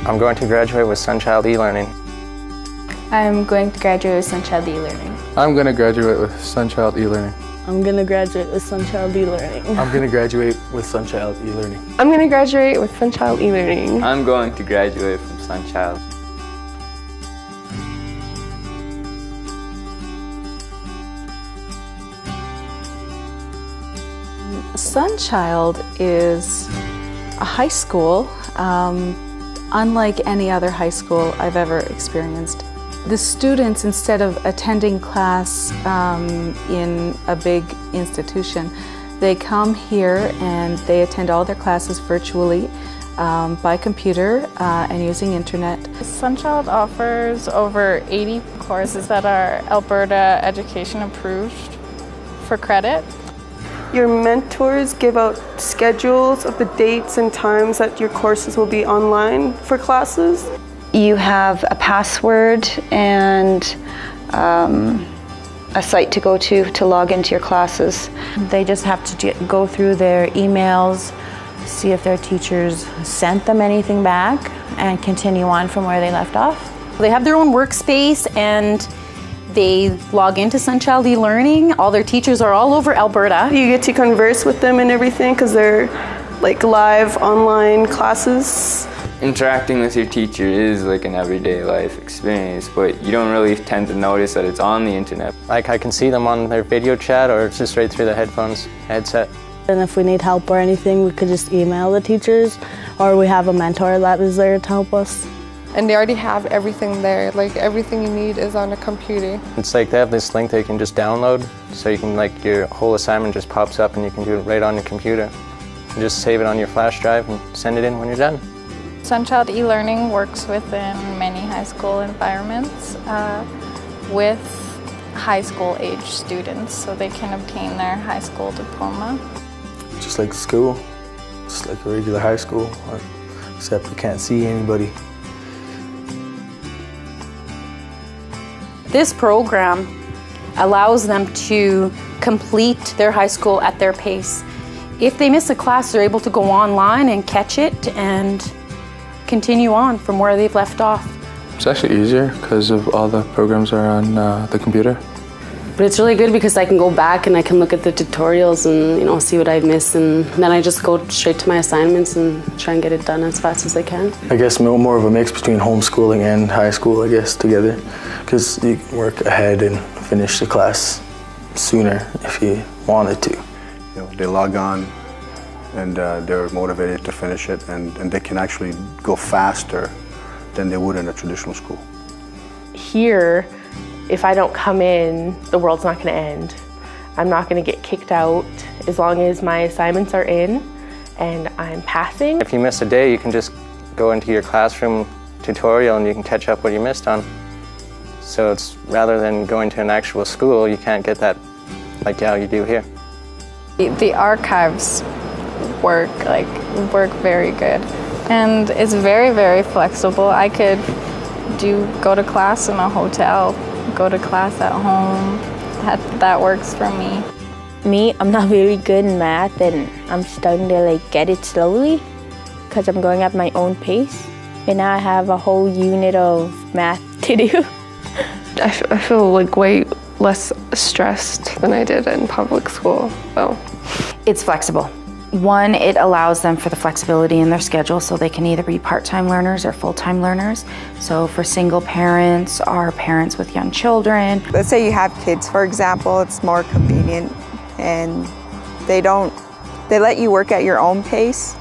I'm going to graduate with Sunchild e-learning. I'm going to graduate with Sunchild e-learning. I'm going to graduate with Sunchild e-learning. I'm going to graduate with Sunchild e-learning. I'm going to graduate with Sunchild e-learning. I'm going to graduate with Sunchild e-learning. I'm going to graduate from Sunchild. Sunchild is a high school unlike any other high school I've ever experienced. The students, instead of attending class in a big institution, they come here and they attend all their classes virtually by computer and using internet. Sunchild offers over 80 courses that are Alberta Education approved for credit. Your mentors give out schedules of the dates and times that your courses will be online for classes. You have a password and a site to go to log into your classes. They just have to go through their emails, see if their teachers sent them anything back, and continue on from where they left off. They have their own workspace and they log into Sunchild e-learning. All their teachers are all over Alberta. You get to converse with them and everything because they're like live online classes. Interacting with your teacher is like an everyday life experience, but you don't really tend to notice that it's on the internet. Like I can see them on their video chat or just right through the headset. And if we need help or anything, we could just email the teachers, or we have a mentor that is there to help us. And they already have everything there, like everything you need is on a computer. It's like they have this link that you can just download, so you can like your whole assignment just pops up and you can do it right on your computer. You just save it on your flash drive and send it in when you're done. Sunchild e-learning works within many high school environments with high school age students, so they can obtain their high school diploma. Just like school, just like a regular high school, except you can't see anybody. This program allows them to complete their high school at their pace. If they miss a class, they're able to go online and catch it and continue on from where they've left off. It's actually easier because of all the programs are on the computer. But it's really good because I can go back and I can look at the tutorials and see what I've missed, and then I just go straight to my assignments and try and get it done as fast as I can. I guess more of a mix between homeschooling and high school, I guess, together, because you can work ahead and finish the class sooner if you wanted to. They log on and they're motivated to finish it, and they can actually go faster than they would in a traditional school. Here, if I don't come in, the world's not going to end. I'm not going to get kicked out as long as my assignments are in and I'm passing. If you miss a day, you can just go into your classroom tutorial and you can catch up what you missed on. So it's rather than going to an actual school, you can't get that like how you do here. The archives work very good, and it's very, very flexible. I could go to class in a hotel, go to class at home. That works for me. Me, I'm not very good in math, and I'm starting to get it slowly because I'm going at my own pace. And now I have a whole unit of math to do. I feel like way less stressed than I did in public school, though. It's flexible. One, it allows them for the flexibility in their schedule, so they can either be part-time learners or full-time learners. So for single parents or parents with young children. Let's say you have kids, for example, it's more convenient, and they let you work at your own pace,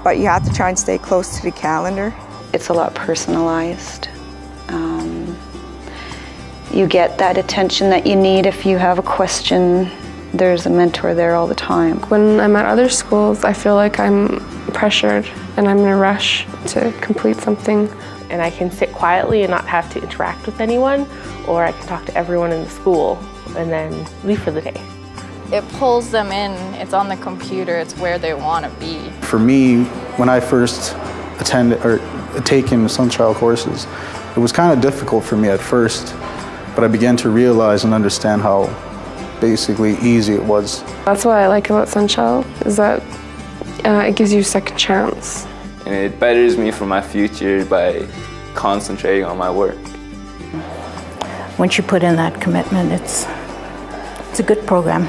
but you have to try and stay close to the calendar. It's a lot personalized. You get that attention that you need if you have a question. There's a mentor there all the time. When I'm at other schools, I feel like I'm pressured and I'm in a rush to complete something. And I can sit quietly and not have to interact with anyone, or I can talk to everyone in the school and then leave for the day. It pulls them in, it's on the computer, it's where they want to be. For me, when I first taken Sunchild courses, it was kind of difficult for me at first, but I began to realize and understand how basically easy it was. That's what I like about Sunchild, is that it gives you a second chance. and it betters me for my future by concentrating on my work. Once you put in that commitment, it's a good program.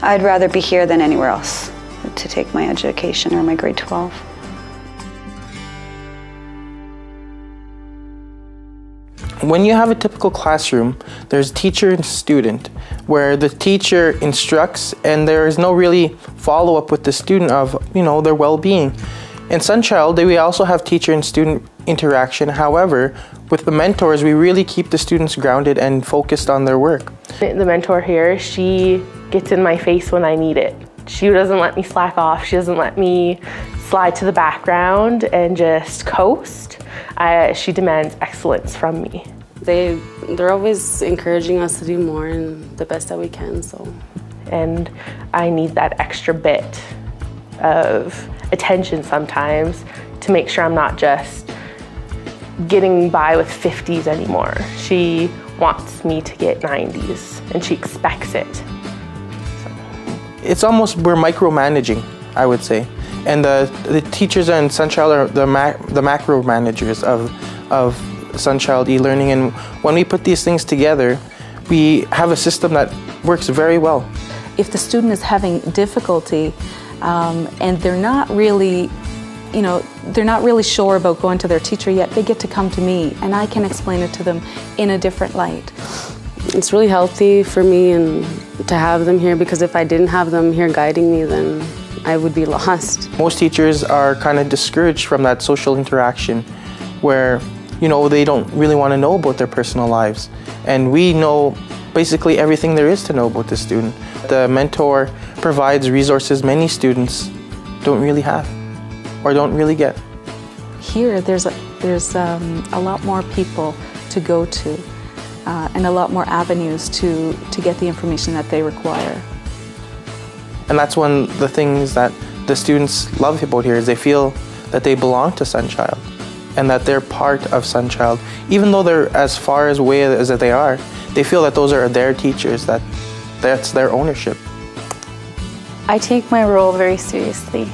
I'd rather be here than anywhere else to take my education or my grade 12. When you have a typical classroom, there's teacher and student, where the teacher instructs and there is no really follow-up with the student of, their well-being. In Sunchild, we also have teacher and student interaction. However, with the mentors, we really keep the students grounded and focused on their work. The mentor here, she gets in my face when I need it. She doesn't let me slack off. She doesn't let me slide to the background and just coast. She demands excellence from me. They're always encouraging us to do more and the best that we can. And I need that extra bit of attention sometimes to make sure I'm not just getting by with 50s anymore. She wants me to get 90s and she expects it. It's almost, we're micromanaging, I would say. And the teachers in Sunchild are the macro managers of Sunchild e-learning. And when we put these things together, we have a system that works very well. If the student is having difficulty and they're not really sure about going to their teacher yet, they get to come to me and I can explain it to them in a different light. It's really healthy for me and to have them here, because if I didn't have them here guiding me, then I would be lost. Most teachers are kind of discouraged from that social interaction where, they don't really want to know about their personal lives. And we know basically everything there is to know about the student. The mentor provides resources many students don't really have or don't really get. Here, there's a lot more people to go to and a lot more avenues to get the information that they require. And that's one of the things that the students love about here is they feel that they belong to Sunchild and that they're part of Sunchild. Even though they're as far away as they are, they feel that those are their teachers, that's their ownership. I take my role very seriously,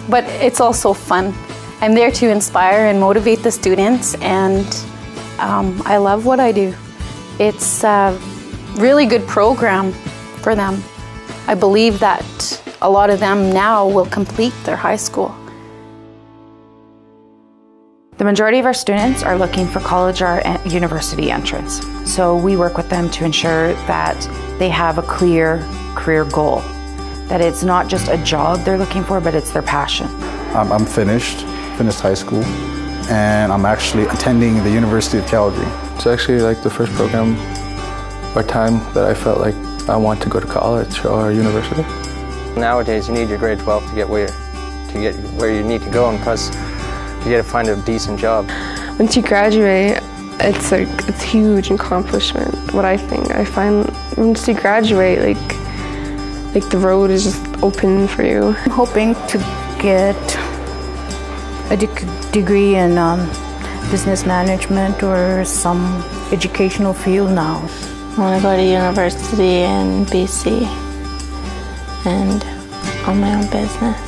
but it's also fun. I'm there to inspire and motivate the students, and I love what I do. It's a really good program for them. I believe that a lot of them now will complete their high school. The majority of our students are looking for college or university entrance. So we work with them to ensure that they have a clear career goal, that it's not just a job they're looking for, but it's their passion. I'm finished high school, and I'm actually attending the University of Calgary. It's actually like the first program or time that I felt like I want to go to college or university. Nowadays, you need your grade 12 to get where you need to go, and plus, you got to find a decent job. Once you graduate, it's a huge accomplishment. What I think, I find once you graduate, like the road is just open for you. I'm hoping to get a degree in business management or some educational field now. I want to go to university in BC and own my own business.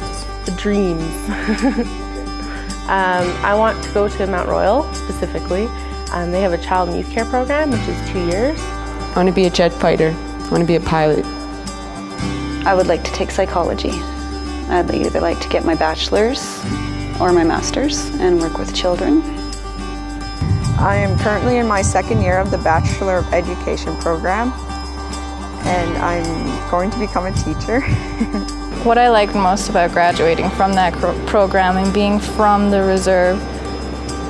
Dreams. I want to go to Mount Royal specifically. They have a child and youth care program, which is 2 years. I want to be a jet fighter. I want to be a pilot. I would like to take psychology. I'd either like to get my bachelor's or my master's and work with children. I am currently in my second year of the Bachelor of Education program, and I'm going to become a teacher. What I liked most about graduating from that program and being from the reserve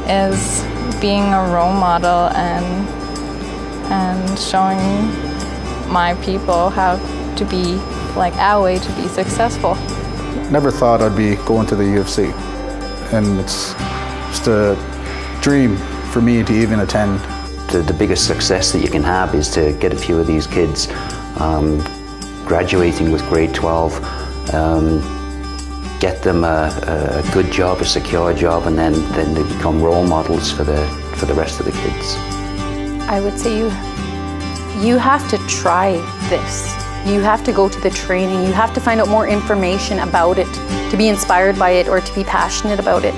is being a role model and showing my people how to be like our way to be successful. Never thought I'd be going to the U of C, and it's just a dream for me to even attend. The biggest success that you can have is to get a few of these kids graduating with grade 12, get them a good job, a secure job, and then they become role models for the rest of the kids. I would say you have to try this. You have to go to the training. You have to find out more information about it, to be inspired by it or to be passionate about it.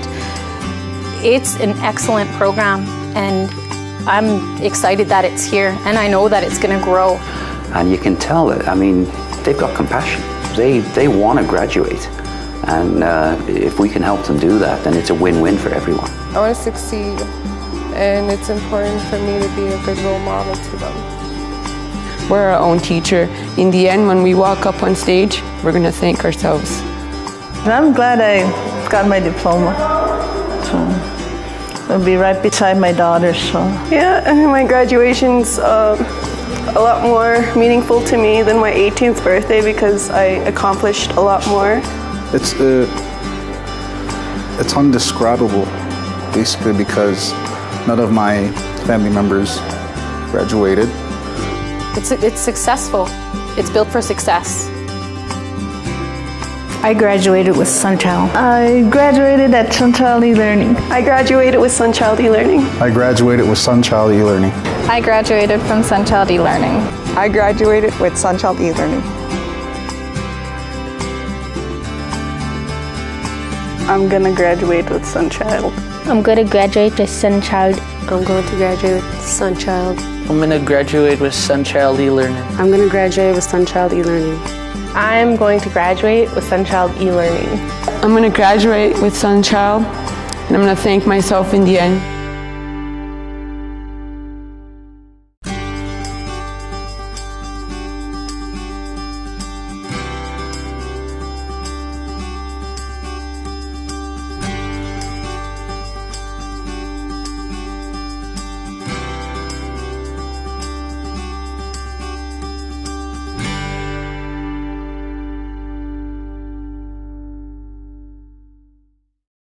It's an excellent program, and I'm excited that it's here, and I know that it's going to grow. And you can tell it, I mean, they've got compassion. They want to graduate. And if we can help them do that, then it's a win-win for everyone. I want to succeed, and it's important for me to be a good role model to them. We're our own teacher. In the end, when we walk up on stage, we're going to thank ourselves. And I'm glad I got my diploma. So I'll be right beside my daughter. So yeah, my graduation's a lot more meaningful to me than my 18th birthday because I accomplished a lot more. It's undescribable, basically, because none of my family members graduated. It's successful. It's built for success. I graduated with Sunchild. I graduated at Sunchild e-learning. I graduated with Sunchild e-learning. I graduated with Sunchild e-learning. I graduated from Sunchild e-learning. I graduated with Sunchild e-learning. I'm gonna graduate with Sunchild. I'm going to graduate with Sunchild. I'm going to graduate with Sunchild. I'm going to graduate with Sunchild e-learning. I'm going to graduate with Sunchild e-learning. I'm going to graduate with Sunchild e-learning. I'm going to graduate with Sunchild, and I'm going to thank myself in the end.